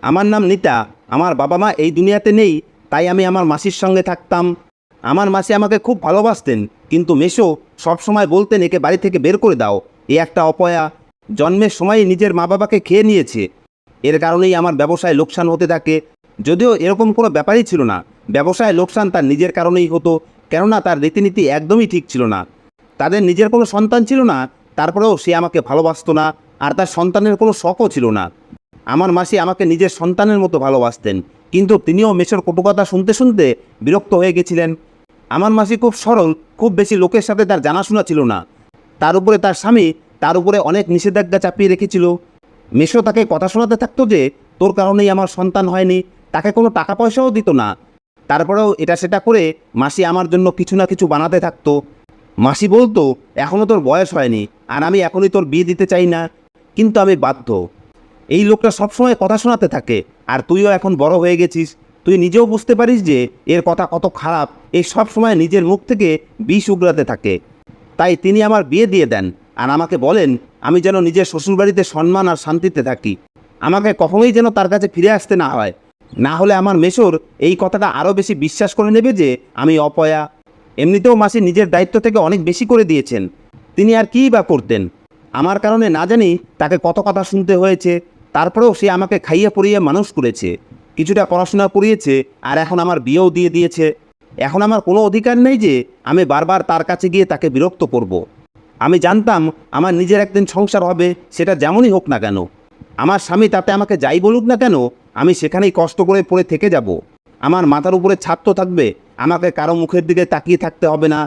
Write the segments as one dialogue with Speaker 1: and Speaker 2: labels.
Speaker 1: আমার নাম নিতা। আমার বাবা মা এই দুনিয়াতে নেই, তাই আমি আমার মাসির সঙ্গে থাকতাম। আমার মাসি আমাকে খুব ভালোবাসতেন, কিন্তু মেসো সবসময় বলতেন একে বাড়ি থেকে বের করে দাও, এ একটা অপয়া। জন্মের সময়ই নিজের মা বাবাকে খেয়ে নিয়েছে। এর কারণেই আমার ব্যবসায় লোকসান হতে থাকে। যদিও এরকম কোনো ব্যাপারই ছিল না, ব্যবসায় লোকসান তার নিজের কারণেই হতো, কেননা তার রীতিনীতি একদমই ঠিক ছিল না। তাদের নিজের কোনো সন্তান ছিল না, তারপরেও সে আমাকে ভালোবাসতো না, আর তার সন্তানের কোনো শখও ছিল না। আমার মাসি আমাকে নিজের সন্তানের মতো ভালোবাসতেন, কিন্তু তিনিও মেসোর কটুকথা শুনতে শুনতে বিরক্ত হয়ে গেছিলেন। আমার মাসি খুব সরল, খুব বেশি লোকের সাথে তার জানাশোনা ছিল না। তার উপরে তার স্বামী তার উপরে অনেক নিষেধাজ্ঞা চাপিয়ে রেখেছিল। মেসো তাকে কথা শোনাতে থাকতো যে তোর কারণেই আমার সন্তান হয়নি, তাকে কোনো টাকা পয়সাও দিত না। তারপরেও এটা সেটা করে মাসি আমার জন্য কিছু না কিছু বানাতে থাকতো। মাসি বলতো এখনও তোর বয়স হয়নি, আর আমি এখনই তোর বিয়ে দিতে চাই না, কিন্তু আমি বাধ্য। এই লোকটা সবসময় কথা শোনাতে থাকে, আর তুইও এখন বড় হয়ে গেছিস, তুই নিজেও বুঝতে পারিস যে এর কথা কত খারাপ। এই সব সময় নিজের মুখ থেকে বিষ উগড়াতে থাকে। তাই তিনি আমার বিয়ে দিয়ে দেন, আর আমাকে বলেন আমি যেন নিজের শ্বশুরবাড়িতে সম্মান আর শান্তিতে থাকি। আমাকে কখনোই যেন তার কাছে ফিরে আসতে না হয়, না হলে আমার মেসোর এই কথাটা আরও বেশি বিশ্বাস করে নেবে যে আমি অপয়া। এমনিতেও মাসি নিজের দায়িত্ব থেকে অনেক বেশি করে দিয়েছেন, তিনি আর কী বা করতেন। আমার কারণে না জানি তাকে কত কথা শুনতে হয়েছে, তারপরেও সে আমাকে খাইয়ে পরিয়ে মানুষ করেছে, কিছুটা পড়াশোনা করিয়েছে, আর এখন আমার বিয়েও দিয়ে দিয়েছে। এখন আমার কোনো অধিকার নেই যে আমি বারবার তার কাছে গিয়ে তাকে বিরক্ত করব। আমি জানতাম আমার নিজের একদিন সংসার হবে, সেটা যেমনই হোক না কেন। আমার স্বামী তাতে আমাকে যাই বলুক না কেন, আমি সেখানেই কষ্ট করে পড়ে থেকে যাব। আমার মাথার উপরে ছাদ তো থাকবে, আমাকে কারো মুখের দিকে তাকিয়ে থাকতে হবে না,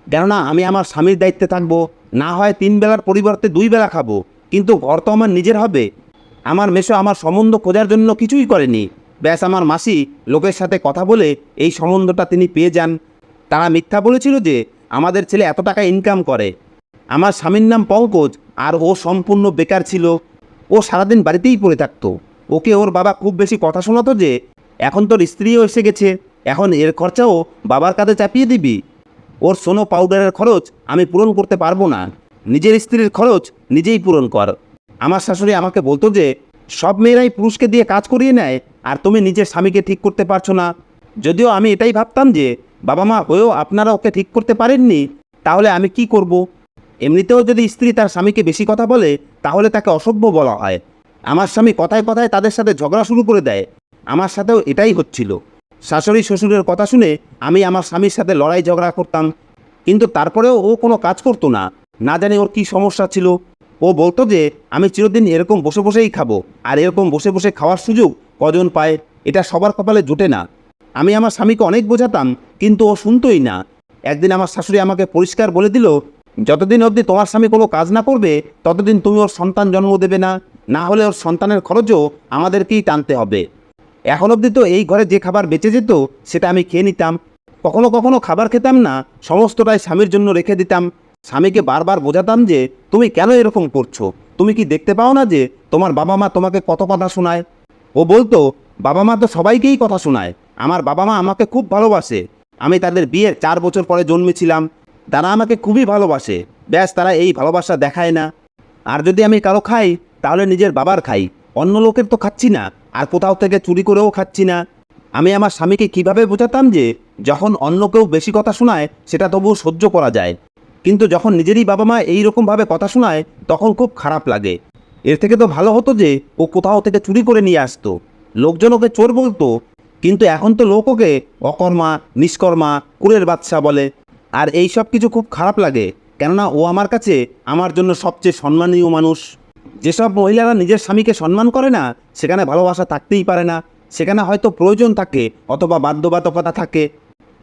Speaker 1: কেননা আমি আমার স্বামীর দায়িত্বে থাকবো। না হয় 3 বেলার পরিবর্তে 2 বেলা খাবো, কিন্তু ঘর তো আমার নিজের হবে। আমার মেসো আমার সম্বন্ধ খোঁজার জন্য কিছুই করেনি, ব্যাস আমার মাসি লোকের সাথে কথা বলে এই সম্বন্ধটা তিনি পেয়ে যান। তারা মিথ্যা বলেছিল যে আমাদের ছেলে এত টাকা ইনকাম করে। আমার স্বামীর নাম পঙ্কজ, আর ও সম্পূর্ণ বেকার ছিল। ও সারাদিন বাড়িতেই পড়ে থাকতো। ওকে ওর বাবা খুব বেশি কথা শোনাতো যে এখন তোর স্ত্রীও এসে গেছে, এখন এর খরচাও বাবার কাঁধে চাপিয়ে দিবি। ওর সোনো পাউডারের খরচ আমি পূরণ করতে পারবো না, নিজের স্ত্রীর খরচ নিজেই পূরণ কর। আমার শাশুড়ি আমাকে বলতো যে সব মেয়েরাই পুরুষকে দিয়ে কাজ করিয়ে নেয়, আর তুমি নিজের স্বামীকে ঠিক করতে পারছো না। যদিও আমি এটাই ভাবতাম যে বাবা মা হয়েও আপনারা ওকে ঠিক করতে পারেননি, তাহলে আমি কি করব। এমনিতেও যদি স্ত্রী তার স্বামীকে বেশি কথা বলে তাহলে তাকে অসভ্য বলা হয়। আমার স্বামী কথায় কথায় তাদের সাথে ঝগড়া শুরু করে দেয়, আমার সাথেও এটাই হচ্ছিল। শাশুড়ি শ্বশুরের কথা শুনে আমি আমার স্বামীর সাথে লড়াই ঝগড়া করতাম, কিন্তু তারপরেও ও কোনো কাজ করতো না। না জানি ওর কী সমস্যা ছিল। ও বলতো যে আমি চিরদিন এরকম বসে বসেই খাবো, আর এরকম বসে বসে খাওয়ার সুযোগ কজন পায়, এটা সবার কপালে জোটে না। আমি আমার স্বামীকে অনেক বোঝাতাম, কিন্তু ও শুনতোই না। একদিন আমার শাশুড়ি আমাকে পরিষ্কার বলে দিল, যতদিন অবধি তোমার স্বামী কোনো কাজ না করবে ততদিন তুমি ওর সন্তান জন্ম দেবে না, না হলে ওর সন্তানের খরচও আমাদেরকেই টানতে হবে। এখন অবধি তো এই ঘরে যে খাবার বেঁচে যেত সেটা আমি খেয়ে নিতাম। কখনো কখনো খাবার খেতাম না, সমস্তটাই স্বামীর জন্য রেখে দিতাম। স্বামীকে বারবার বোঝাতাম যে তুমি কেন এরকম করছো, তুমি কি দেখতে পাও না যে তোমার বাবা মা তোমাকে কত কথা শোনায়। ও বলতো বাবা মা তো সবাইকেই কথা শোনায়, আমার বাবা মা আমাকে খুব ভালোবাসে। আমি তাদের বিয়ের 4 বছর পরে জন্মেছিলাম, তারা আমাকে খুবই ভালোবাসে, ব্যাস তারা এই ভালোবাসা দেখায় না। আর যদি আমি কারো খাই তাহলে নিজের বাবার খাই, অন্য লোকের তো খাচ্ছি না, আর কোথাও থেকে চুরি করেও খাচ্ছি না। আমি আমার স্বামীকে কিভাবে বোঝাতাম যে যখন অন্য কেউ বেশি কথা শোনায় সেটা তবুও সহ্য করা যায়, কিন্তু যখন নিজেরই বাবা মা এইরকমভাবে কথা শোনায় তখন খুব খারাপ লাগে। এর থেকে তো ভালো হতো যে ও কোথাও থেকে চুরি করে নিয়ে আসতো, লোকজন ওকে চোর বলতো। কিন্তু এখন তো লোক ওকে অকর্মা, নিষ্কর্মা, কুড়ের বাদশা বলে। আর এই সব কিছু খুব খারাপ লাগে, কেননা ও আমার কাছে আমার জন্য সবচেয়ে সম্মানীয় মানুষ। যেসব মহিলারা নিজের স্বামীকে সম্মান করে না সেখানে ভালোবাসা থাকতেই পারে না, সেখানে হয়তো প্রয়োজন থাকে অথবা বাধ্যবাধকতা থাকে।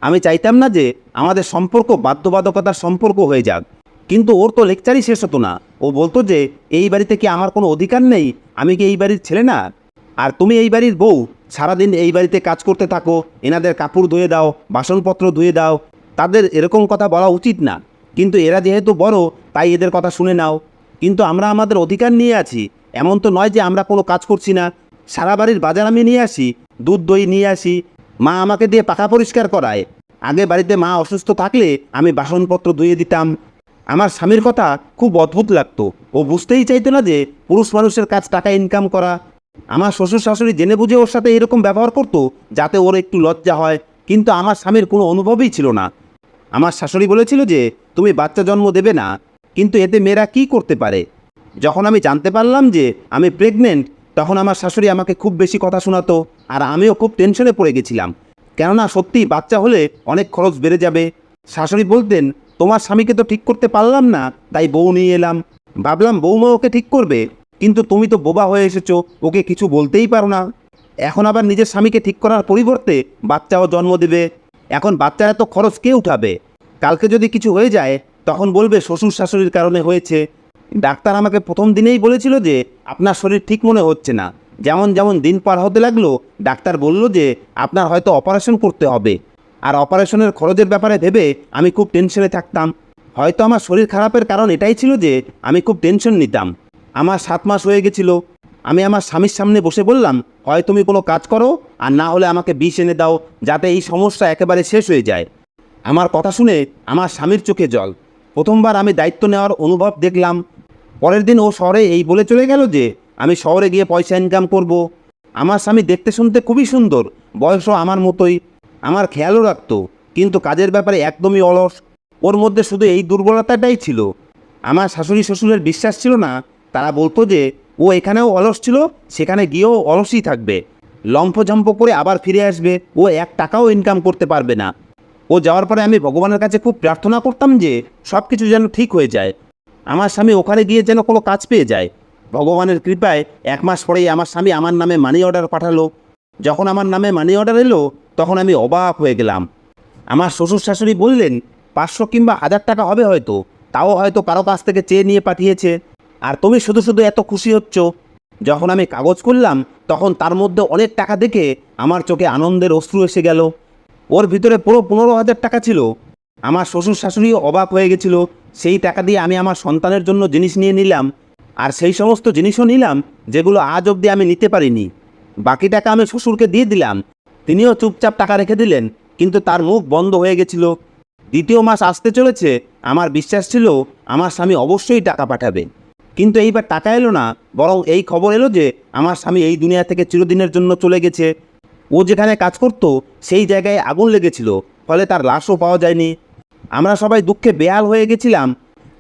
Speaker 1: আমি চাইতাম না যে আমাদের সম্পর্ক বাধ্যবাধকতার সম্পর্ক হয়ে যাক, কিন্তু ওর তো লেকচারই শেষ হতো না। ও বলতো যে এই বাড়িতে কি আমার কোনো অধিকার নেই, আমি কি এই বাড়ির ছেলে না, আর তুমি এই বাড়ির বউ, সারাদিন এই বাড়িতে কাজ করতে থাকো, এনাদের কাপড় ধুয়ে দাও, বাসনপত্র ধুয়ে দাও। তাদের এরকম কথা বলা উচিত না, কিন্তু এরা যেহেতু বড় তাই এদের কথা শুনে নাও। কিন্তু আমরা আমাদের অধিকার নিয়ে আছি, এমন তো নয় যে আমরা কোনো কাজ করছি না। সারা বাড়ির বাজার আমি নিয়ে আসি, দুধ দই নিয়ে আসি, মা আমাকে দিয়ে পাকা পরিষ্কার করায়। আগে বাড়িতে মা অসুস্থ থাকলে আমি বাসনপত্র ধুয়ে দিতাম। আমার স্বামীর কথা খুব অদ্ভুত লাগতো, ও বুঝতেই চাইতো না যে পুরুষ মানুষের কাজ টাকা ইনকাম করা। আমার শ্বশুর শাশুড়ি জেনে বুঝে ওর সাথে এরকম ব্যবহার করতো যাতে ওর একটু লজ্জা হয়, কিন্তু আমার স্বামীর কোনো অনুভবই ছিল না। আমার শাশুড়ি বলেছিল যে তুমি বাচ্চা জন্ম দেবে না, কিন্তু এতে মেয়েরা কী করতে পারে। যখন আমি জানতে পারলাম যে আমি প্রেগনেন্ট, তখন আমার শাশুড়ি আমাকে খুব বেশি কথা শোনাতো, আর আমিও খুব টেনশনে পড়ে গেছিলাম, কেননা সত্যিই বাচ্চা হলে অনেক খরচ বেড়ে যাবে। শাশুড়ি বলতেন, তোমার স্বামীকে তো ঠিক করতে পারলাম না, তাই বউ নিয়ে এলাম। ভাবলাম বউমা ওকে ঠিক করবে, কিন্তু তুমি তো বোবা হয়ে এসেছো, ওকে কিছু বলতেই পারো না। এখন আবার নিজের স্বামীকে ঠিক করার পরিবর্তে বাচ্চাও জন্ম দেবে। এখন বাচ্চার এত খরচ কে উঠাবে? কালকে যদি কিছু হয়ে যায় তখন বলবে শ্বশুর শাশুড়ির কারণে হয়েছে। ডাক্তার আমাকে প্রথম দিনেই বলেছিল যে আপনার শরীর ঠিক মনে হচ্ছে না। যেমন যেমন দিন পার হতে লাগলো, ডাক্তার বলল যে আপনার হয়তো অপারেশন করতে হবে। আর অপারেশনের খরচের ব্যাপারে ভেবে আমি খুব টেনশনে থাকতাম। হয়তো আমার শরীর খারাপের কারণ এটাই ছিল যে আমি খুব টেনশন নিতাম। আমার 7 মাস হয়ে গেছিল। আমি আমার স্বামীর সামনে বসে বললাম, হয় তুমি কোনো কাজ করো, আর না হলে আমাকে বিষ এনে দাও, যাতে এই সমস্যা একেবারে শেষ হয়ে যায়। আমার কথা শুনে আমার স্বামীর চোখে জল। প্রথমবার আমি দায়িত্ব নেওয়ার অনুভব দেখলাম। পরের দিন ও শহরে এই বলে চলে গেল যে আমি শহরে গিয়ে পয়সা ইনকাম করব। আমার স্বামী দেখতে শুনতে খুবই সুন্দর, বয়সও আমার মতোই, আমার খেয়ালও রাখতো, কিন্তু কাজের ব্যাপারে একদমই অলস। ওর মধ্যে শুধু এই দুর্বলতাটাই ছিল। আমার শাশুড়ি শ্বশুরের বিশ্বাস ছিল না। তারা বলতো যে ও এখানেও অলস ছিল, সেখানে গিয়েও অলসই থাকবে, লম্ফঝম্প করে আবার ফিরে আসবে, ও 1 টাকাও ইনকাম করতে পারবে না। ও যাওয়ার পরে আমি ভগবানের কাছে খুব প্রার্থনা করতাম যে সব কিছু যেন ঠিক হয়ে যায়, আমার স্বামী ওখানে গিয়ে যেন কোনো কাজ পেয়ে যায়। ভগবানের কৃপায় 1 মাস পরেই আমার স্বামী আমার নামে মানি অর্ডার পাঠালো। যখন আমার নামে মানি অর্ডার এলো তখন আমি অবাক হয়ে গেলাম। আমার শ্বশুর শাশুড়ি বললেন 500 কিংবা 1000 টাকা হবে হয়তো, তাও হয়তো কারো কাছ থেকে চেয়ে নিয়ে পাঠিয়েছে, আর তুমি শুধু শুধু এত খুশি হচ্ছ। যখন আমি কাগজ করলাম তখন তার মধ্যে অনেক টাকা দেখে আমার চোখে আনন্দের অশ্রু এসে গেল। ওর ভিতরে পুরো 15,000 টাকা ছিল। আমার শ্বশুর শাশুড়িও অবাক হয়ে গেছিল। সেই টাকা দিয়ে আমি আমার সন্তানের জন্য জিনিস নিয়ে নিলাম, আর সেই সমস্ত জিনিসও নিলাম যেগুলো আজ অবধি আমি নিতে পারিনি। বাকি টাকা আমি শ্বশুরকে দিয়ে দিলাম। তিনিও চুপচাপ টাকা রেখে দিলেন, কিন্তু তার মুখ বন্ধ হয়ে গেছিল। দ্বিতীয় মাস আসতে চলেছে। আমার বিশ্বাস ছিল আমার স্বামী অবশ্যই টাকা পাঠাবে, কিন্তু এইবার টাকা এলো না, বরং এই খবর এলো যে আমার স্বামী এই দুনিয়া থেকে চিরদিনের জন্য চলে গেছে। ও যেখানে কাজ করতো সেই জায়গায় আগুন লেগেছিল, ফলে তার লাশও পাওয়া যায়নি। আমরা সবাই দুঃখে বেহাল হয়ে গেছিলাম।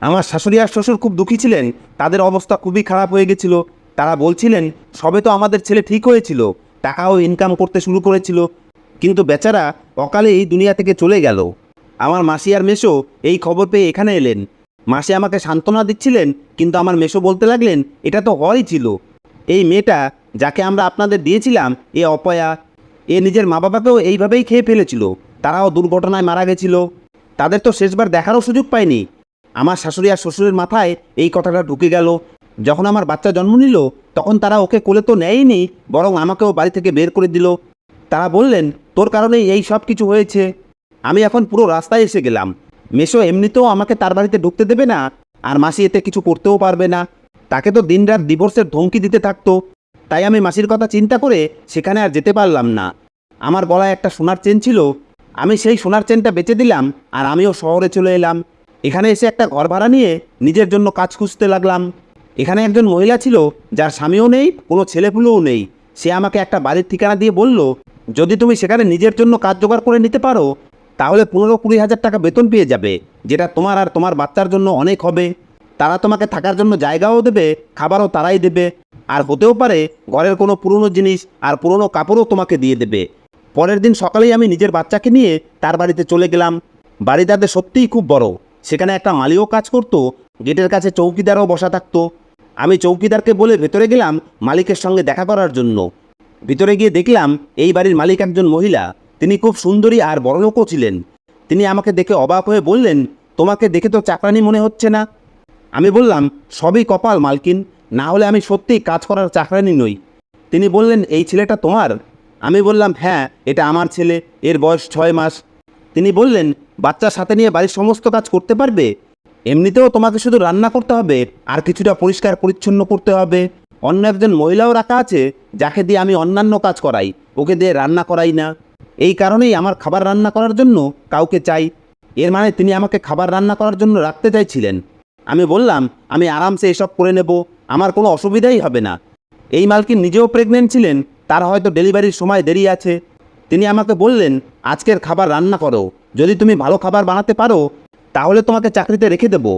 Speaker 1: আমার শাশুড়ি আর শ্বশুর খুব দুঃখী ছিলেন, তাদের অবস্থা খুবই খারাপ হয়ে গেছিল। তারা বলছিলেন সবে তো আমাদের ছেলে ঠিক হয়েছিল, টাকাও ইনকাম করতে শুরু করেছিল, কিন্তু বেচারা অকালে এই দুনিয়া থেকে চলে গেল। আমার মাসি আর মেসো এই খবর পেয়ে এখানে এলেন। মাসি আমাকে সান্ত্বনা দিচ্ছিলেন, কিন্তু আমার মেসো বলতে লাগলেন এটা তো হওয়ারই ছিল। এই মেয়েটা যাকে আমরা আপনাদের দিয়েছিলাম এ অপয়া, এ নিজের মা বাবাকেও এইভাবেই খেয়ে ফেলেছিল, তারাও দুর্ঘটনায় মারা গেছিল, তাদের তো শেষবার দেখারও সুযোগ পায়নি। আমার শাশুড়ি আর শ্বশুরের মাথায় এই কথাটা ঢুকে গেল। যখন আমার বাচ্চা জন্ম নিল তখন তারা ওকে কোলে তো নেয়নি, বরং আমাকেও বাড়ি থেকে বের করে দিল। তারা বললেন তোর কারণেই এই সব কিছু হয়েছে। আমি এখন পুরো রাস্তায় এসে গেলাম। মেসো এমনিতেও আমাকে তার বাড়িতে ঢুকতে দেবে না, আর মাসি এতে কিছু করতেও পারবে না। তাকে তো দিনরাত ডিভোর্সের ধমকি দিতে থাকতো। তাই আমি মাসির কথা চিন্তা করে সেখানে আর যেতে পারলাম না। আমার গলায় একটা সোনার চেন ছিল, আমি সেই সোনার চেনটা বেচে দিলাম, আর আমিও শহরে চলে এলাম। এখানে এসে একটা ঘর ভাড়া নিয়ে নিজের জন্য কাজ খুঁজতে লাগলাম। এখানে একজন মহিলা ছিল যার স্বামীও নেই, কোনো ছেলেপুলেও নেই। সে আমাকে একটা বাড়ির ঠিকানা দিয়ে বলল, যদি তুমি সেখানে নিজের জন্য কাজ জোগাড় করে নিতে পারো তাহলে 15-20 হাজার টাকা বেতন পেয়ে যাবে, যেটা তোমার আর তোমার বাচ্চার জন্য অনেক হবে। তারা তোমাকে থাকার জন্য জায়গাও দেবে, খাবারও তারাই দেবে, আর হতেও পারে ঘরের কোনো পুরনো জিনিস আর পুরনো কাপড়ও তোমাকে দিয়ে দেবে। পরের দিন সকালেই আমি নিজের বাচ্চাকে নিয়ে তার বাড়িতে চলে গেলাম। বাড়ি তাদের সত্যিই খুব বড়। সেখানে একটা মালিও কাজ করতো, গেটের কাছে চৌকিদারও বসা থাকতো। আমি চৌকিদারকে বলে ভেতরে গেলাম মালিকের সঙ্গে দেখা করার জন্য। ভিতরে গিয়ে দেখলাম এই বাড়ির মালিক একজন মহিলা। তিনি খুব সুন্দরী আর বড়লোকও ছিলেন। তিনি আমাকে দেখে অবাক হয়ে বললেন, তোমাকে দেখে তো চাকরানি মনে হচ্ছে না। আমি বললাম, সবই কপাল মালকিন, না হলে আমি সত্যিই কাজ করার চাকরানি নই। তিনি বললেন, এই ছেলেটা তোমার? আমি বললাম, হ্যাঁ, এটা আমার ছেলে, এর বয়স 6 মাস। তিনি বললেন, বাচ্চার সাথে নিয়ে বাড়ির সমস্ত কাজ করতে পারবে? এমনিতেও তোমাকে শুধু রান্না করতে হবে আর কিছুটা পরিষ্কার পরিচ্ছন্ন করতে হবে। অন্য একজন মহিলাও রাখা আছে যাকে দিয়ে আমি অন্যান্য কাজ করাই, ওকে দিয়ে রান্না করাই না। এই কারণেই আমার খাবার রান্না করার জন্য কাউকে চাই। এর মানে তিনি আমাকে খাবার রান্না করার জন্য রাখতে চাইছিলেন। আমি বললাম, আমি আরামসে এসব করে নেব, আমার কোনো অসুবিধাই হবে না। এই মালকিন নিজেও প্রেগনেন্ট ছিলেন, তার হয়তো ডেলিভারির সময় দেরি আছে। তিনি আমাকে বললেন, আজকের খাবার রান্না করো, যদি তুমি ভালো খাবার বানাতে পারো তাহলে তোমাকে চাকরিতে রেখে দেবো।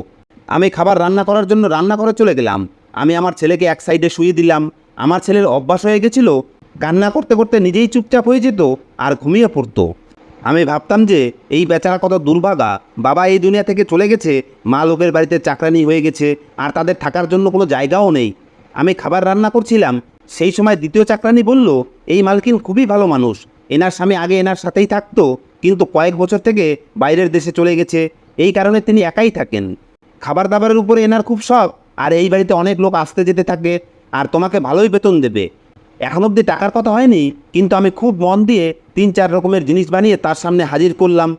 Speaker 1: আমি খাবার রান্না করার জন্য রান্নাঘরে চলে গেলাম। আমি আমার ছেলেকে এক সাইডে শুয়ে দিলাম। আমার ছেলের অভ্যাস হয়ে গেছিল, কান্না করতে করতে নিজেই চুপচাপ হয়ে যেত আর ঘুমিয়ে পড়তো। আমি ভাবতাম যে এই বেচারা কত দুর্ভাগা, বাবা এই দুনিয়া থেকে চলে গেছে, মা লোকের বাড়িতে চাকরানি হয়ে গেছে, আর তাদের থাকার জন্য কোনো জায়গাও নেই। আমি খাবার রান্না করছিলাম, সেই সময় দ্বিতীয় চাকরানি বলল, এই মালকিন খুবই ভালো মানুষ, এনার স্বামী আগে এনার সাথেই থাকতো, কিন্তু কয়েক বছর থেকে বাইরের দেশে চলে গেছে, এই কারণে তিনি একাই থাকেন। খাবার দাবারের উপরে এনার খুব শখ, আর এই বাড়িতে অনেক লোক আসতে যেতে থাকে, আর তোমাকে ভালোই বেতন দেবে। এখন অবধি টাকার কথা হয়নি, কিন্তু আমি খুব মন দিয়ে 3-4 রকমের জিনিস বানিয়ে তার সামনে হাজির করলাম।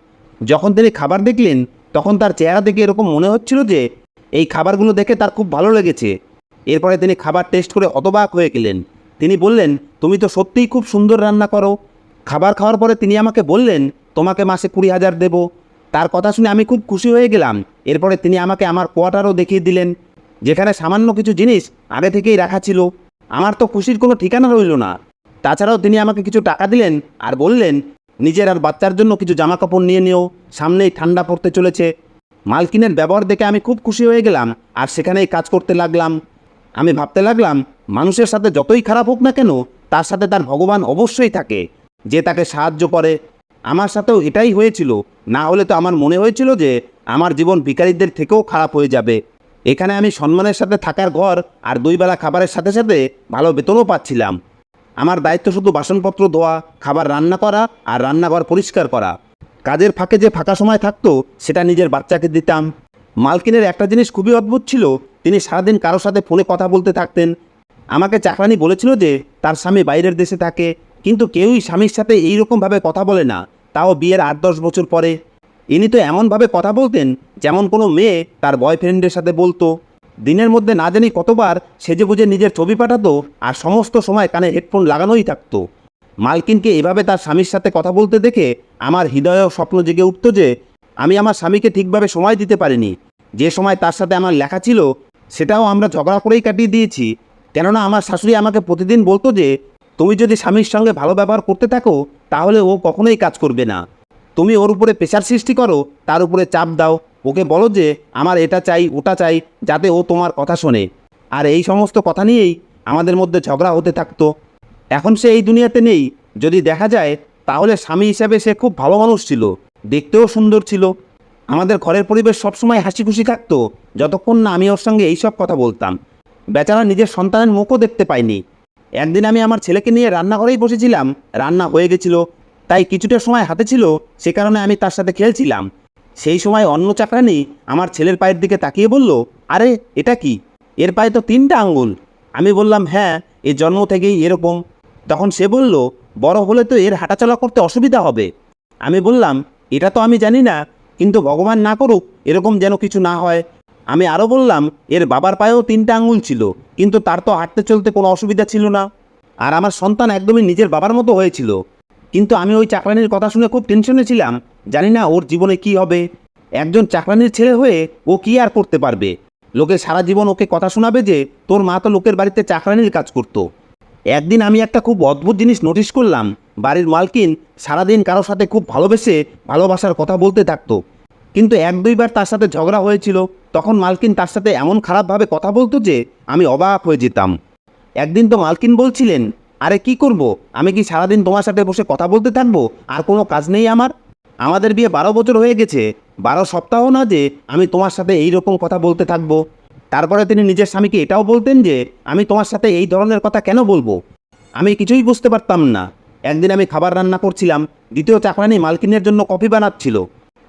Speaker 1: যখন তিনি খাবার দেখলেন তখন তার চেহারা দেখে এরকম মনে হচ্ছিল যে এই খাবারগুলো দেখে তার খুব ভালো লেগেছে। এরপরে তিনি খাবার টেস্ট করে হতবাক হয়ে গেলেন। তিনি বললেন, তুমি তো সত্যিই খুব সুন্দর রান্না করো। খাবার খাওয়ার পরে তিনি আমাকে বললেন, তোমাকে মাসে 20,000 দেব। তার কথা শুনে আমি খুব খুশি হয়ে গেলাম। এরপরে তিনি আমাকে আমার কোয়ার্টারও দেখিয়ে দিলেন, যেখানে সামান্য কিছু জিনিস আগে থেকেই রাখা ছিল। আমার তো খুশির কোনো ঠিকানা রইল না। তাছাড়াও তিনি আমাকে কিছু টাকা দিলেন আর বললেন, নিজের আর বাচ্চার জন্য কিছু জামা কাপড় নিয়ে নিও, সামনেই ঠান্ডা পড়তে চলেছে। মালকিনের ব্যবহার দেখে আমি খুব খুশি হয়ে গেলাম আর সেখানেই কাজ করতে লাগলাম। আমি ভাবতে লাগলাম, মানুষের সাথে যতই খারাপ হোক না কেন, তার সাথে তার ভগবান অবশ্যই থাকে, যে তাকে সাহায্য করে। আমার সাথেও এটাই হয়েছিল, না হলে তো আমার মনে হয়েছিল যে আমার জীবন ভিখারিদের থেকেও খারাপ হয়ে যাবে। এখানে আমি সম্মানের সাথে থাকার ঘর আর 2 বেলা খাবারের সাথে সাথে ভালো বেতনও পাচ্ছিলাম। আমার দায়িত্ব শুধু বাসনপত্র ধোয়া, খাবার রান্না করা আর রান্নাঘর পরিষ্কার করা। কাজের ফাঁকে যে ফাঁকা সময় থাকতো সেটা নিজের বাচ্চাকে দিতাম। মালকিনের একটা জিনিস খুবই অদ্ভুত ছিল, তিনি সারাদিন কারোর সাথে ফোনে কথা বলতে থাকতেন। আমাকে চাকরানি বলেছিল যে তার স্বামী বাইরের দেশে থাকে, কিন্তু কেউই স্বামীর সাথে এইরকমভাবে কথা বলে না, তাও বিয়ের 8-10 বছর পরে। ইনি তো এমনভাবে কথা বলতেন যেমন কোনো মেয়ে তার বয়ফ্রেন্ডের সাথে বলতো। দিনের মধ্যে না জানি কতবার সেজে বুঝে নিজের ছবি পাঠাতো, আর সমস্ত সময় কানে হেডফোন লাগানোই থাকতো। মালকিনকে এভাবে তার স্বামীর সাথে কথা বলতে দেখে আমার হৃদয়েও স্বপ্ন জেগে উঠত যে আমি আমার স্বামীকে ঠিকভাবে সময় দিতে পারিনি। যে সময় তার সাথে আমার লেখা ছিল সেটাও আমরা ঝগড়া করেই কাটিয়ে দিয়েছি। কেননা আমার শাশুড়ি আমাকে প্রতিদিন বলতো যে তুমি যদি স্বামীর সঙ্গে ভালো ব্যবহার করতে থাকো তাহলে ও কখনোই কাজ করবে না। তুমি ওর উপরে প্রেশার সৃষ্টি করো, তার উপরে চাপ দাও, ওকে বলো যে আমার এটা চাই ওটা চাই, যাতে ও তোমার কথা শোনে। আর এই সমস্ত কথা নিয়েই আমাদের মধ্যে ঝগড়া হতে থাকতো। এখন সে এই দুনিয়াতে নেই, যদি দেখা যায় তাহলে স্বামী হিসাবে সে খুব ভালো মানুষ ছিল, দেখতেও সুন্দর ছিল। আমাদের ঘরের পরিবেশ সবসময় হাসি খুশি থাকতো, যতক্ষণ না আমি ওর সঙ্গে এইসব কথা বলতাম। বেচারা নিজের সন্তানের মুখও দেখতে পায়নি। একদিন আমি আমার ছেলেকে নিয়ে রান্নাঘরেই বসেছিলাম, রান্না হয়ে গেছিল, তাই কিছুটা সময় হাতে ছিল, সে কারণে আমি তার সাথে খেলছিলাম। সেই সময় অন্য চাকরানি আমার ছেলের পায়ের দিকে তাকিয়ে বলল, আরে এটা কি, এর পায়ে তো 3টা আঙ্গুল। আমি বললাম, হ্যাঁ, এ জন্ম থেকেই এরকম। তখন সে বলল, বড় হলে তো এর হাঁটাচলা করতে অসুবিধা হবে। আমি বললাম, এটা তো আমি জানি না, কিন্তু ভগবান না করুক এরকম যেন কিছু না হয়। আমি আরও বললাম, এর বাবার পায়েও 3টা আঙ্গুল ছিল, কিন্তু তার তো হাঁটতে চলতে কোনো অসুবিধা ছিল না, আর আমার সন্তান একদমই নিজের বাবার মতো হয়েছিল। কিন্তু আমি ওই চাকরানির কথা শুনে খুব টেনশনে ছিলাম, জানি না ওর জীবনে কি হবে। একজন চাকরানির ছেলে হয়ে ও কি আর করতে পারবে? লোকে সারা জীবন ওকে কথা শোনাবে যে তোর মা তো লোকের বাড়িতে চাকরানির কাজ করতো। একদিন আমি একটা খুব অদ্ভুত জিনিস নোটিশ করলাম, বাড়ির মালকিন সারাদিন কারোর সাথে খুব ভালোবাসার কথা বলতে থাকতো, কিন্তু 1-2 বার তার সাথে ঝগড়া হয়েছিল, তখন মালকিন তার সাথে এমন খারাপভাবে কথা বলতো যে আমি অবাক হয়ে যেতাম। একদিন তো মালকিন বলছিলেন, আরে কি করব, আমি কি সারাদিন তোমার সাথে বসে কথা বলতে থাকবো, আর কোনো কাজ নেই আমার? আমাদের বিয়ে 12 বছর হয়ে গেছে, 12 সপ্তাহ না যে আমি তোমার সাথে এই রকম কথা বলতে থাকবো। তারপরে তিনি নিজের স্বামীকে এটাও বলতেন যে আমি তোমার সাথে এই ধরনের কথা কেন বলবো। আমি কিছুই বুঝতে পারতাম না। একদিন আমি খাবার রান্না করছিলাম, দ্বিতীয় চাকরানি মালকিনের জন্য কফি বানাচ্ছিল।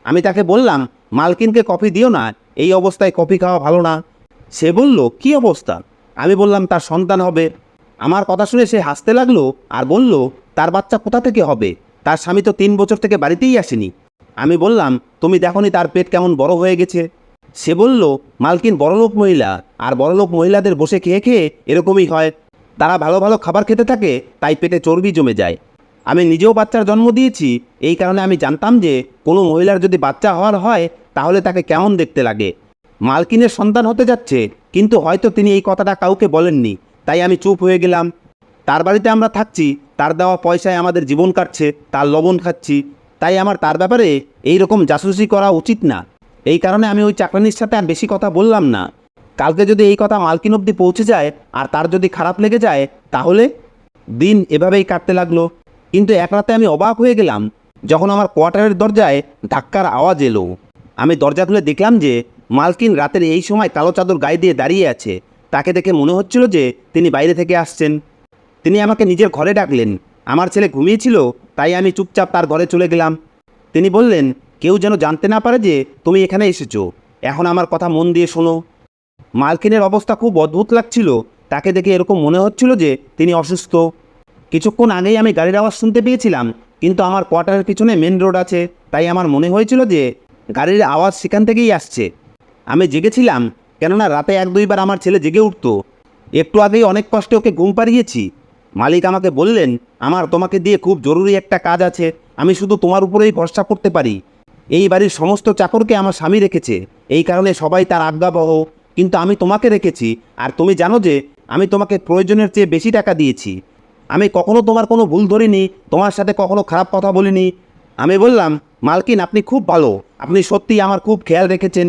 Speaker 1: আমি তাকে বললাম, মালকিনকে কফি দিও না, এই অবস্থায় কফি খাওয়া ভালো না। সে বলল, কি অবস্থা? আমি বললাম, তার সন্তান হবে। আমার কথা শুনে সে হাসতে লাগলো আর বলল, তার বাচ্চা কোথা থেকে হবে? তার স্বামী তো 3 বছর থেকে বাড়িতেই আসেনি। আমি বললাম, তুমি দেখোনি তার পেট কেমন বড় হয়ে গেছে? সে বলল, মালকিন বড়লোক মহিলা, আর বড়লোক মহিলাদের বসে খেয়ে খেয়ে এরকমই হয়, তারা ভালো ভালো খাবার খেতে থাকে, তাই পেটে চর্বি জমে যায়। আমি নিজেও বাচ্চার জন্ম দিয়েছি, এই কারণে আমি জানতাম যে কোনো মহিলার যদি বাচ্চা হওয়ার হয় তাহলে তাকে কেমন দেখতে লাগে। মালকিনের সন্তান হতে যাচ্ছে, কিন্তু হয়তো তিনি এই কথাটা কাউকে বলেননি, তাই আমি চুপ হয়ে গেলাম। তার বাড়িতে আমরা থাকছি, তার দেওয়া পয়সায় আমাদের জীবন কাটছে, তার লবণ খাচ্ছি, তাই আমার তার ব্যাপারে এই রকম জাসুসি করা উচিত না। এই কারণে আমি ওই চাকরানির সাথে আর বেশি কথা বললাম না। কালকে যদি এই কথা মালকিন অবধি পৌঁছে যায় আর তার যদি খারাপ লেগে যায়, তাহলে দিন এভাবেই কাটতে লাগলো। কিন্তু এক রাতে আমি অবাক হয়ে গেলাম যখন আমার কোয়ার্টারের দরজায় ধাক্কার আওয়াজ এলো। আমি দরজা খুলে দেখলাম যে মালকিন রাতের এই সময় কালো চাদর গায়ে দিয়ে দাঁড়িয়ে আছে। তাকে দেখে মনে হচ্ছিল যে তিনি বাইরে থেকে আসছেন। তিনি আমাকে নিজের ঘরে ডাকলেন। আমার ছেলে ঘুমিয়েছিল, তাই আমি চুপচাপ তার ঘরে চলে গেলাম। তিনি বললেন, কেউ যেন জানতে না পারে যে তুমি এখানে এসেছো। এখন আমার কথা মন দিয়ে শোনো। মালকিনের অবস্থা খুব অদ্ভুত লাগছিল। তাকে দেখে এরকম মনে হচ্ছিল যে তিনি অসুস্থ। কিছুক্ষণ আগেই আমি গাড়ির আওয়াজ শুনতে পেয়েছিলাম, কিন্তু আমার কোয়ার্টারের পিছনে মেন রোড আছে, তাই আমার মনে হয়েছিল যে গাড়ির আওয়াজ সেখান থেকেই আসছে। আমি জেগেছিলাম, কেননা রাতে এক দুইবার আমার ছেলে জেগে উঠত। একটু আগেই অনেক কষ্টে ওকে ঘুম পাড়িয়েছি। মালিক আমাকে বললেন, আমার তোমাকে দিয়ে খুব জরুরি একটা কাজ আছে, আমি শুধু তোমার উপরেই ভরসা করতে পারি। এই বাড়ির সমস্ত চাকরকে আমার স্বামী রেখেছে, এই কারণে সবাই তার আজ্ঞাবহ, কিন্তু আমি তোমাকে রেখেছি। আর তুমি জানো যে আমি তোমাকে প্রয়োজনের চেয়ে বেশি টাকা দিয়েছি। আমি কখনো তোমার কোনো ভুল ধরিনি, তোমার সাথে কখনো খারাপ কথা বলিনি। আমি বললাম, মালকিন আপনি খুব ভালো, আপনি সত্যিই আমার খুব খেয়াল রেখেছেন।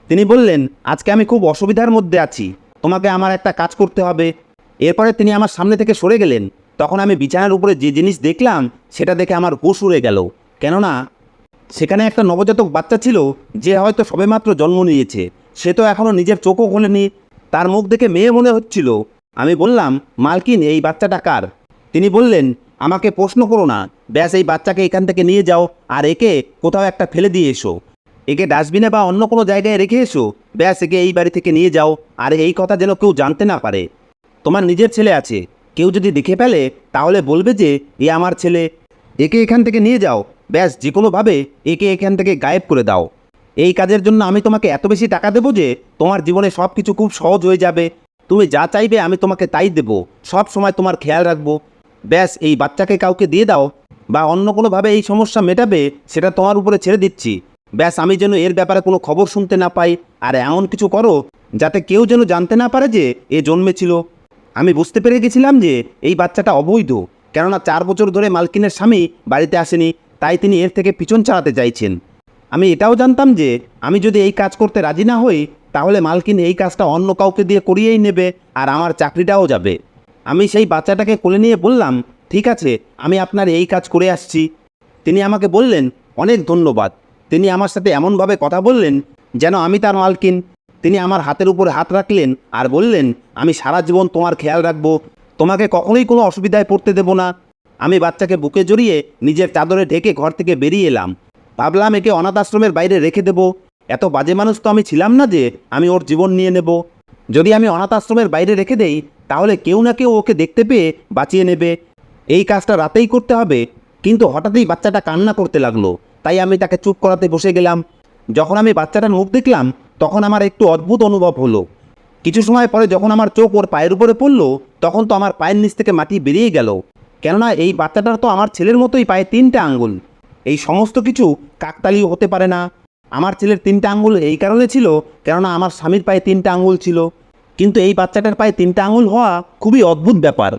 Speaker 1: তিনি বললেন, আজকে আমি খুব অসুবিধার মধ্যে আছি, তোমাকে আমার একটা কাজ করতে হবে। এরপরে তিনি আমার সামনে থেকে সরে গেলেন। তখন আমি বিছানার উপরে যে জিনিস দেখলাম সেটা দেখে আমার হুঁশ উড়ে গেল, কেননা সেখানে একটা নবজাতক বাচ্চা ছিল, যে হয়তো সবেমাত্র জন্ম নিয়েছে। সে তো এখনও নিজের চোখও খোলেনি। তার মুখ দেখে মেয়ে মনে হচ্ছিল। আমি বললাম, মালকিন এই বাচ্চাটা কার? তিনি বললেন, আমাকে প্রশ্ন করো না, ব্যাস এই বাচ্চাকে এখান থেকে নিয়ে যাও আর একে কোথাও একটা ফেলে দিয়ে এসো। একে ডাস্টবিনে বা অন্য কোনো জায়গায় রেখে এসো, ব্যাস একে এই বাড়ি থেকে নিয়ে যাও। আর এই কথা যেন কেউ জানতে না পারে। তোমার নিজের ছেলে আছে, কেউ যদি দেখে ফেলে তাহলে বলবে যে এ আমার ছেলে। একে এখান থেকে নিয়ে যাও, ব্যাস যে কোনোভাবে একে এখান থেকে গায়েব করে দাও। এই কাজের জন্য আমি তোমাকে এত বেশি টাকা দেবো যে তোমার জীবনে সব কিছু খুব সহজ হয়ে যাবে। তুমি যা চাইবে আমি তোমাকে তাই দেবো, সব সময় তোমার খেয়াল রাখবো। ব্যাস এই বাচ্চাকে কাউকে দিয়ে দাও, বা অন্য কোনোভাবে এই সমস্যা মেটাবে সেটা তোমার উপরে ছেড়ে দিচ্ছি। ব্যাস আমি যেন এর ব্যাপারে কোনো খবর শুনতে না পাই। আর এমন কিছু করো যাতে কেউ যেন জানতে না পারে যে এ জন্মেছিল। আমি বুঝতে পেরে গেছিলাম যে এই বাচ্চাটা অবৈধ, কেননা 4 বছর ধরে মালকিনের স্বামী বাড়িতে আসেনি, তাই তিনি এর থেকে পিছন চালাতে চাইছেন। আমি এটাও জানতাম যে আমি যদি এই কাজ করতে রাজি না হই তাহলে মালকিন এই কাজটা অন্য কাউকে দিয়ে করিয়েই নেবে, আর আমার চাকরিটাও যাবে। আমি সেই বাচ্চাটাকে কোলে নিয়ে বললাম, ঠিক আছে, আমি আপনার এই কাজ করে আসছি। তিনি আমাকে বললেন, অনেক ধন্যবাদ। তিনি আমার সাথে এমনভাবে কথা বললেন যেন আমি তার মালকিন। তিনি আমার হাতের উপরে হাত রাখলেন আর বললেন, আমি সারা জীবন তোমার খেয়াল রাখবো, তোমাকে কখনোই কোনো অসুবিধায় পড়তে দেব না। আমি বাচ্চাকে বুকে জড়িয়ে নিজের চাদরে ঢেকে ঘর থেকে বেরিয়ে এলাম। ভাবলাম একে অনাথ আশ্রমের বাইরে রেখে দেব। এত বাজে মানুষ তো আমি ছিলাম না যে আমি ওর জীবন নিয়ে নেব। যদি আমি অনাথ আশ্রমের বাইরে রেখে দেই তাহলে কেউ না কেউ ওকে দেখতে পেয়ে বাঁচিয়ে নেবে। এই কাজটা রাতেই করতে হবে। কিন্তু হঠাৎই বাচ্চাটা কান্না করতে লাগলো, তাই আমি তাকে চুপ করাতে বসে গেলাম। যখন আমি বাচ্চাটার মুখ দেখলাম তখন আমার একটু অদ্ভুত অনুভব হলো। কিছু সময় পরে যখন আমার চোখ ওর পায়ের উপরে পড়লো তখন তো আমার পায়ের নিচ থেকে মাটি বেরিয়ে গেল, কেননা এই বাচ্চাটার তো আমার ছেলের মতোই পায়ে 3টে আঙ্গুল। এই সমস্ত কিছু কাকতালীয় হতে পারে না। আমার ছেলের 3টে আঙ্গুল এই কারণে ছিল কেননা আমার স্বামীর পায়ে 3টে আঙ্গুল ছিল, কিন্তু এই বাচ্চাটার পায়ে 3টে আঙ্গুল হওয়া খুবই অদ্ভুত ব্যাপার।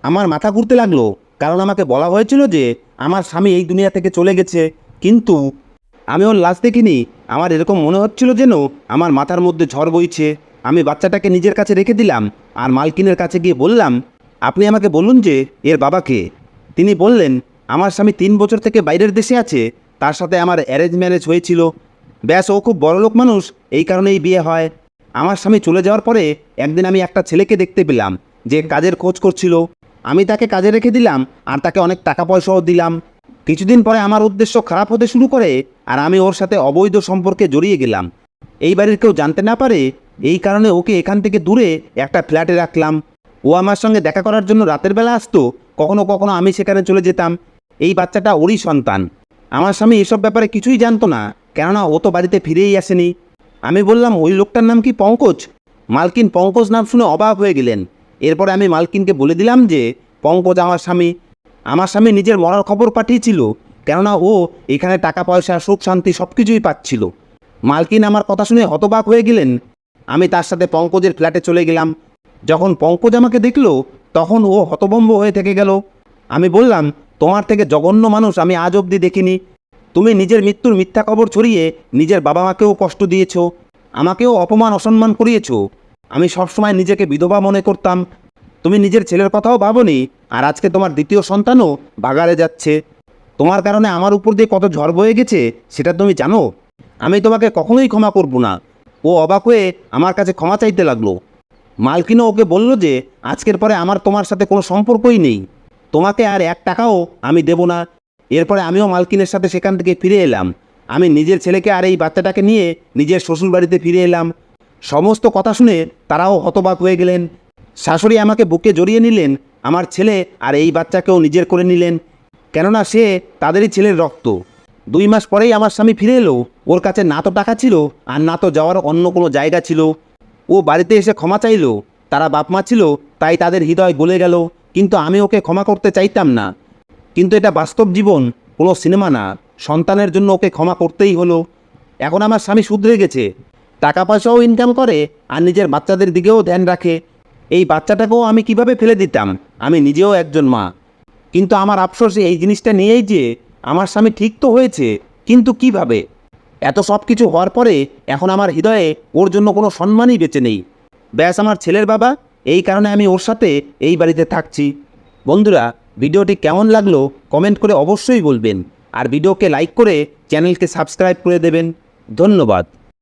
Speaker 1: আমার মাথা ঘুরতে লাগলো, কারণ আমাকে বলা হয়েছিল যে আমার স্বামী এই দুনিয়া থেকে চলে গেছে, কিন্তু আমি ওর লাশ দেখিনি। আমার এরকম মনে হচ্ছিল যেন আমার মাথার মধ্যে ঝড় বইছে। আমি বাচ্চাটাকে নিজের কাছে রেখে দিলাম আর মালকিনের কাছে গিয়ে বললাম, আপনি আমাকে বলুন যে এর বাবাকে। তিনি বললেন, আমার স্বামী 3 বছর থেকে বাইরের দেশে আছে, তার সাথে আমার অ্যারেঞ্জ ম্যারেজ হয়েছিল। ব্যাস ও খুব বড়লোক মানুষ, এই কারণেই বিয়ে হয়। আমার স্বামী চলে যাওয়ার পরে একদিন আমি একটা ছেলেকে দেখতে পেলাম যে কাজের খোঁজ করছিল। আমি তাকে কাজে রেখে দিলাম আর তাকে অনেক টাকা পয়সাও দিলাম। কিছুদিন পরে আমার উদ্দেশ্য খারাপ হতে শুরু করে আর আমি ওর সাথে অবৈধ সম্পর্কে জড়িয়ে গেলাম। এই বাড়ির কেউ জানতে না পারে, এই কারণে ওকে এখান থেকে দূরে একটা ফ্ল্যাটে রাখলাম। ও আমার সঙ্গে দেখা করার জন্য রাতের বেলা আসতো, কখনো কখনো আমি সেখানে চলে যেতাম। এই বাচ্চাটা ওরই সন্তান। আমার স্বামী এসব ব্যাপারে কিছুই জানতো না, কেননা ও তো বাড়িতে ফিরেই আসেনি। আমি বললাম, ওই লোকটার নাম কি পঙ্কজ? মালকিন পঙ্কজ নাম শুনে অবাক হয়ে গেলেন। এরপরে আমি মালকিনকে বলে দিলাম যে পঙ্কজ আমার স্বামী। আমার স্বামী নিজের মরার খবর পাঠিয়েছিল, কেননা ও এখানে টাকা পয়সা সুখ শান্তি সব কিছুই পাচ্ছিল। মালকিন আমার কথা শুনে হতবাক হয়ে গেলেন। আমি তার সাথে পঙ্কজের ফ্ল্যাটে চলে গেলাম। যখন পঙ্কজ আমাকে দেখলো তখন ও হতভম্ব হয়ে থেকে গেল। আমি বললাম, তোমার থেকে জঘন্য মানুষ আমি আজ অবধি দেখিনি। তুমি নিজের মৃত্যুর মিথ্যা খবর ছড়িয়ে নিজের বাবা মাকেও কষ্ট দিয়েছ, আমাকেও অপমান অসম্মান করিয়েছ। আমি সবসময় নিজেকে বিধবা মনে করতাম। তুমি নিজের ছেলের কথাও ভাবোনি, আর আজকে তোমার দ্বিতীয় সন্তানও বাগারে যাচ্ছে। তোমার কারণে আমার উপর দিয়ে কত ঝড় বয়ে গেছে সেটা তুমি জানো। আমি তোমাকে কখনোই ক্ষমা করব না। ও অবাক হয়ে আমার কাছে ক্ষমা চাইতে লাগলো। মালকিনও ওকে বলল যে আজকের পরে আমার তোমার সাথে কোনো সম্পর্কই নেই, তোমাকে আর 1 টাকাও আমি দেব না। এরপরে আমিও মালকিনের সাথে সেখান থেকে ফিরে এলাম। আমি নিজের ছেলেকে আর এই বাচ্চাটাকে নিয়ে নিজের শ্বশুরবাড়িতে ফিরে এলাম। সমস্ত কথা শুনে তারাও হতবাক হয়ে গেলেন। শাশুড়ি আমাকে বুকে জড়িয়ে নিলেন, আমার ছেলে আর এই বাচ্চাকেও নিজের করে নিলেন, কেননা সে তাদেরই ছেলের রক্ত। 2 মাস পরেই আমার স্বামী ফিরে এলো। ওর কাছে না তো টাকা ছিল আর না তো যাওয়ার অন্য কোনো জায়গা ছিল। ও বাড়িতে এসে ক্ষমা চাইল। তারা বাপ মা ছিল, তাই তাদের হৃদয় গলে গেল, কিন্তু আমি ওকে ক্ষমা করতে চাইতাম না। কিন্তু এটা বাস্তব জীবন, কোনো সিনেমা না। সন্তানের জন্য ওকে ক্ষমা করতেই হলো। এখন আমার স্বামী শুধরে গেছে, টাকা পয়সাও ইনকাম করে আর নিজের বাচ্চাদের দিকেও ধ্যান রাখে। এই বাচ্চাটাকেও আমি কিভাবে ফেলে দিতাম, আমি নিজেও একজন মা। কিন্তু আমার আফসোস এই জিনিসটা নিয়েই যে আমার স্বামী ঠিক তো হয়েছে, কিন্তু কিভাবে? এত সব কিছু হওয়ার পরে এখন আমার হৃদয়ে ওর জন্য কোনো সম্মানই বেঁচে নেই। ব্যাস আমার ছেলের বাবা, এই কারণে আমি ওর সাথে এই বাড়িতে থাকছি। বন্ধুরা, ভিডিওটি কেমন লাগলো কমেন্ট করে অবশ্যই বলবেন, আর ভিডিওকে লাইক করে চ্যানেলকে সাবস্ক্রাইব করে দেবেন। ধন্যবাদ।